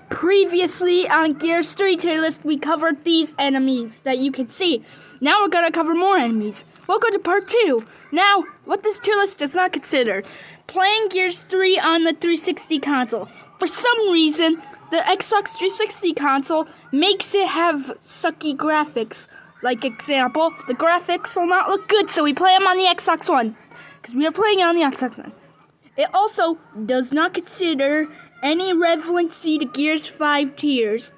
Previously on Gears 3 tier list, we covered these enemies that you can see. Now we're gonna cover more enemies. Welcome to part 2. Now, what this tier list does not consider, playing Gears 3 on the 360 console. For some reason, the Xbox 360 console makes it have sucky graphics. Like example, the graphics will not look good, so we play them on the Xbox One. Because we are playing on the Xbox One. It also does not consider any relevancy to Gears 5 tiers.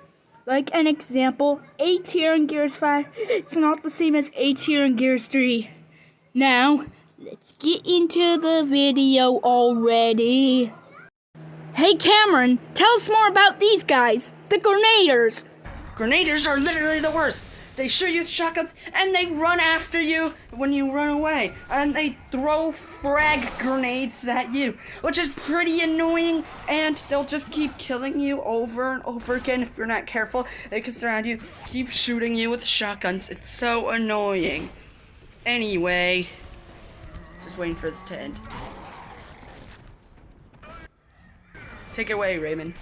Like an example, A tier in Gears 5, it's not the same as A tier in Gears 3. Now, let's get into the video already. Hey Cameron, tell us more about these guys, the Grenaders. Grenaders are literally the worst. They shoot you with shotguns, and they run after you when you run away. And they throw frag grenades at you, which is pretty annoying. And they'll just keep killing you over and over again if you're not careful. They can surround you, keep shooting you with shotguns. It's so annoying. Anyway, just waiting for this to end. Take it away, Raymond.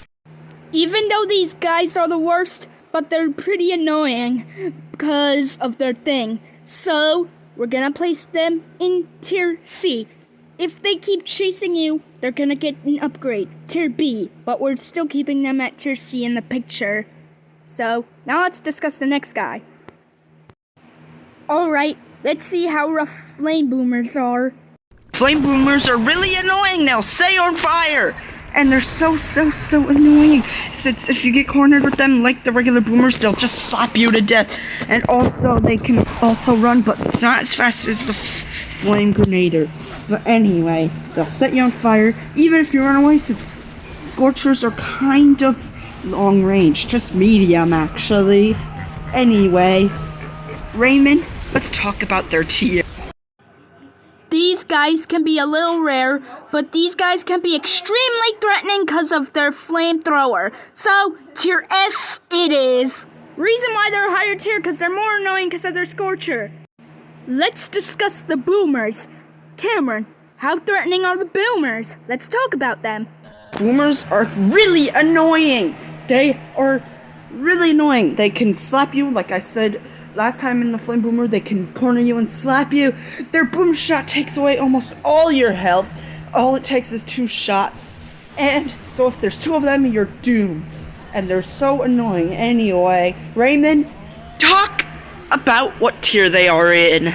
Even though these guys are the worst, but they're pretty annoying because of their thing. So, we're gonna place them in tier C. If they keep chasing you, they're gonna get an upgrade, tier B, but we're still keeping them at tier C in the picture. So, now let's discuss the next guy. Alright, let's see how rough flame boomers are. Flame boomers are really annoying. They'll stay on fire. And they're so annoying. Since if you get cornered with them like the regular boomers, they'll just slap you to death. And also, they can also run, but it's not as fast as the flame grenader. But anyway, they'll set you on fire, even if you run away, since scorchers are kind of long range. Just medium, actually. Anyway, Raymond, let's talk about their tier. These guys can be a little rare, but these guys can be extremely threatening because of their flamethrower. So, tier S it is. Reason why they're higher tier, because they're more annoying because of their scorcher. Let's discuss the boomers. Cameron, how threatening are the boomers? Let's talk about them. Boomers are really annoying. They are really annoying. They can slap you, like I said last time in the flame boomer, they can corner you and slap you. Their boom shot takes away almost all your health. All it takes is 2 shots. And so if there's 2 of them, you're doomed. And they're so annoying. Anyway, Raymond, talk about what tier they are in.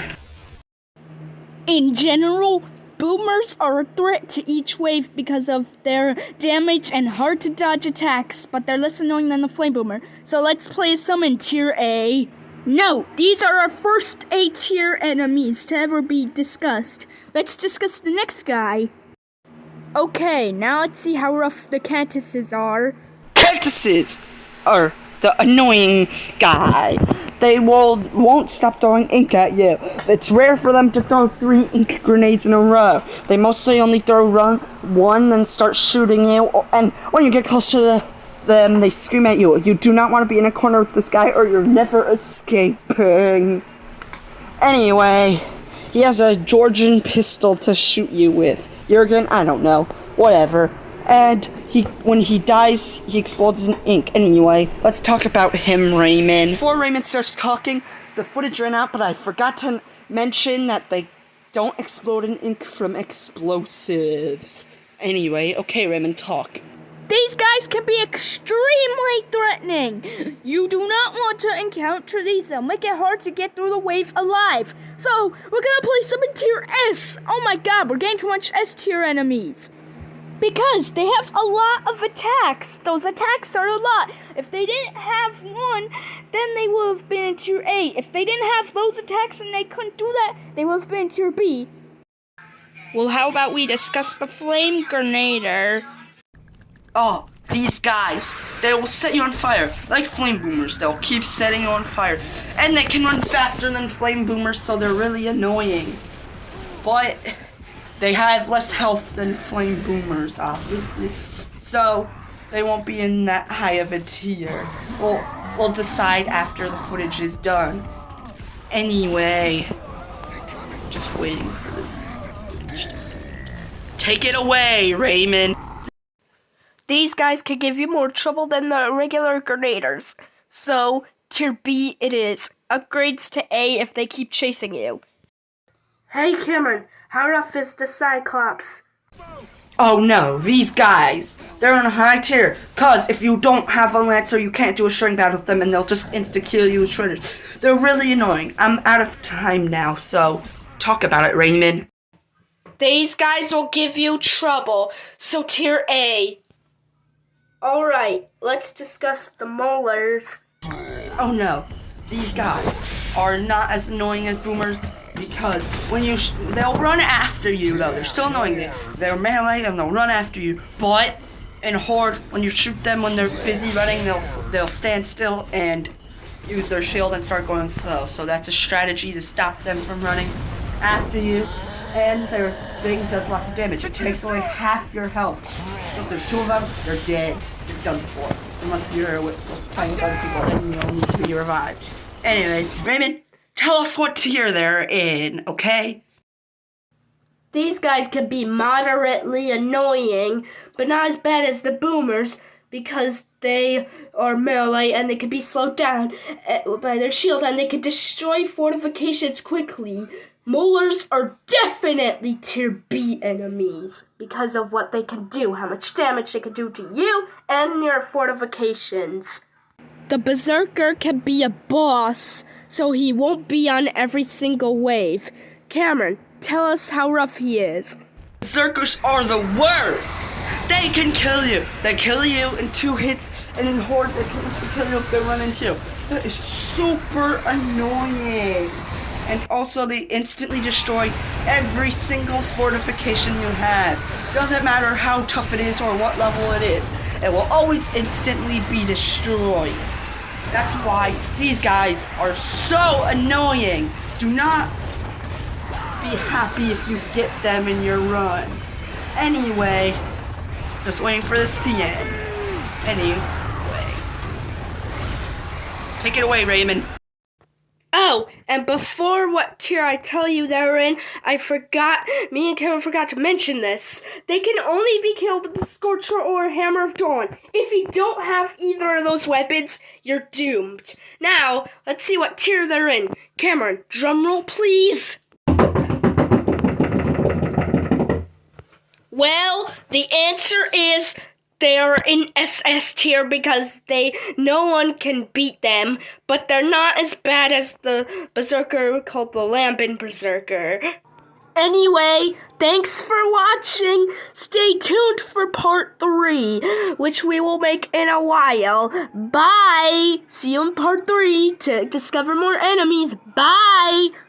In general, boomers are a threat to each wave because of their damage and hard to dodge attacks, but they're less annoying than the flame boomer. So let's place some in tier A. No, these are our first A-tier enemies to ever be discussed. Let's discuss the next guy. Okay, now let's see how rough the cactuses are. Cactuses are the annoying guy. They won't stop throwing ink at you. It's rare for them to throw 3 ink grenades in a row. They mostly only throw one and start shooting you. And when you get close to them, they scream at you. You do not want to be in a corner with this guy or you're never escaping. Anyway, he has a Georgian pistol to shoot you with. Jurgen, I don't know. Whatever. And when he dies, he explodes in ink. Anyway, let's talk about him, Raymond. Before Raymond starts talking, the footage ran out, but I forgot to mention that they don't explode in ink from explosives. Anyway, okay, Raymond, talk. These guys can be extremely threatening. You do not want to encounter these. They'll make it hard to get through the wave alive. So, we're gonna place them in tier S. Oh my god, we're getting too much S tier enemies. Because they have a lot of attacks. Those attacks are a lot. If they didn't have one, then they would have been in tier A. If they didn't have those attacks and they couldn't do that, they would have been in tier B. Well, how about we discuss the flame grenader? Oh, these guys, they will set you on fire. Like flame boomers, they'll keep setting you on fire. And they can run faster than flame boomers, so they're really annoying. But they have less health than flame boomers, obviously. So, they won't be in that high of a tier. We'll decide after the footage is done. Anyway, just waiting for this footage to end. Take it away, Raymond. These guys could give you more trouble than the regular Grenaders. So, tier B it is. Upgrades to A if they keep chasing you. Hey Cameron, how rough is the Cyclops? Oh no, these guys, they're on a high tier, cause if you don't have a Lancer, you can't do a shredding battle with them and they'll just insta-kill you with shredders. They're really annoying. I'm out of time now, so talk about it, Raymond. These guys will give you trouble, so tier A. Alright, let's discuss the molars. Oh no, these guys are not as annoying as boomers because when you they'll run after you though. They're still annoying. They're melee and they'll run after you. But in Horde, when you shoot them when they're busy running, they'll stand still and use their shield and start going slow. So that's a strategy to stop them from running after you. And their thing does lots of damage. It takes away half your health. So if there's two of them, they're dead. You're done for. Unless you're playing with other people and you'll need to be revived. Anyway, Raymond, tell us what tier they're in, okay? These guys can be moderately annoying, but not as bad as the boomers because they are melee and they can be slowed down by their shield and they can destroy fortifications quickly. Molars are definitely tier B enemies because of what they can do, how much damage they can do to you and your fortifications. The Berserker can be a boss, so he won't be on every single wave. Cameron, tell us how rough he is. Berserkers are the worst! They can kill you! They kill you in 2 hits, and in Horde they can kill you if they run into you. That is super annoying! And also they instantly destroy every single fortification you have. Doesn't matter how tough it is or what level it is. It will always instantly be destroyed. That's why these guys are so annoying. Do not be happy if you get them in your run. Anyway, just waiting for this to end. Anyway. Take it away, Raymond. Oh, and before what tier I tell you they're in, me and Kevin forgot to mention this. They can only be killed with the Scorcher or Hammer of Dawn. If you don't have either of those weapons, you're doomed. Now, let's see what tier they're in. Cameron, drumroll please. Well, the answer is they are in SS tier because no one can beat them, but they're not as bad as the Berserker called the Lambent Berserker. Anyway, thanks for watching. Stay tuned for part 3, which we will make in a while. Bye! See you in part 3 to discover more enemies. Bye!